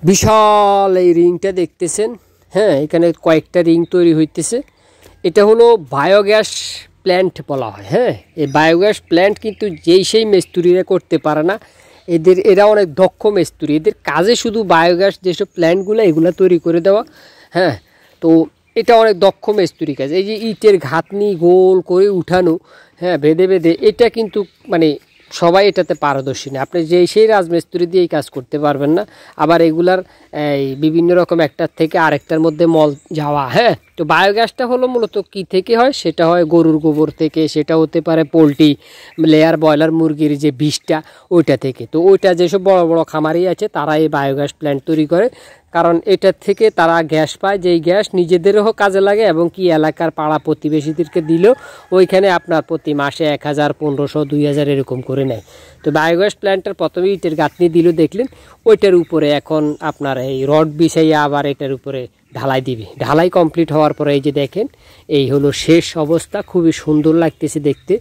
বিশাল এই রিংটা দেখতেছেন, হ্যাঁ এখানে কয়েকটা রিং তৈরি হইতেছে। এটা হলো বায়োগ্যাস প্ল্যান্ট বলা হয়। হ্যাঁ, এই বায়োগ্যাস প্ল্যান্ট কিন্তু যেই সেই মিস্ত্রিরা করতে পারে না, এরা অনেক দক্ষ মিস্ত্রি। এদের কাজে শুধু বায়োগ্যাস যেসব প্ল্যান্টগুলো এগুলো তৈরি করে দেওয়া। হ্যাঁ, তো এটা অনেক দক্ষ মিস্ত্রি কাজ। এই যে ইটের ঘাতনি গোল করে উঠানো, হ্যাঁ বেঁধে বেঁধে, এটা কিন্তু মানে সবাই এটাতে পারদর্শী না। আপনি যেই সেই রাজমিস্ত্রি দিয়ে এই কাজ করতে পারবেন না। আবার এগুলার এই বিভিন্ন রকম একটার থেকে আরেকটার মধ্যে মল যাওয়া। হ্যাঁ, তো বায়োগ্যাসটা হলো মূলত কী থেকে হয়, সেটা হয় গরুর গোবর থেকে, সেটা হতে পারে পোলট্রি লেয়ার ব্রয়লার মুরগির যে বিষটা ওইটা থেকে। তো ওইটা যেসব বড় বড় খামারি আছে তারা এই বায়োগ্যাস প্ল্যান্ট তৈরি করে, কারণ এটার থেকে তারা গ্যাস পায়, যেই গ্যাস নিজেদেরও কাজে লাগে এবং কি এলাকার পাড়া প্রতিবেশীদেরকে দিলেও ওইখানে আপনার প্রতি মাসে 1000, 1500, 2000 এরকম করে নেয়। তো বায়োগ্যাস প্ল্যান্টের প্রথমে ইটের গাঁথনি দিল দেখলেন, ওইটার উপরে এখন আপনার এই রড বিছাইয়া আবার এটার উপরে ঢালাই দিবে। ঢালাই কমপ্লিট হওয়ার পরে এই যে দেখেন, এই হলো শেষ অবস্থা। খুবই সুন্দর লাগতেছে দেখতে।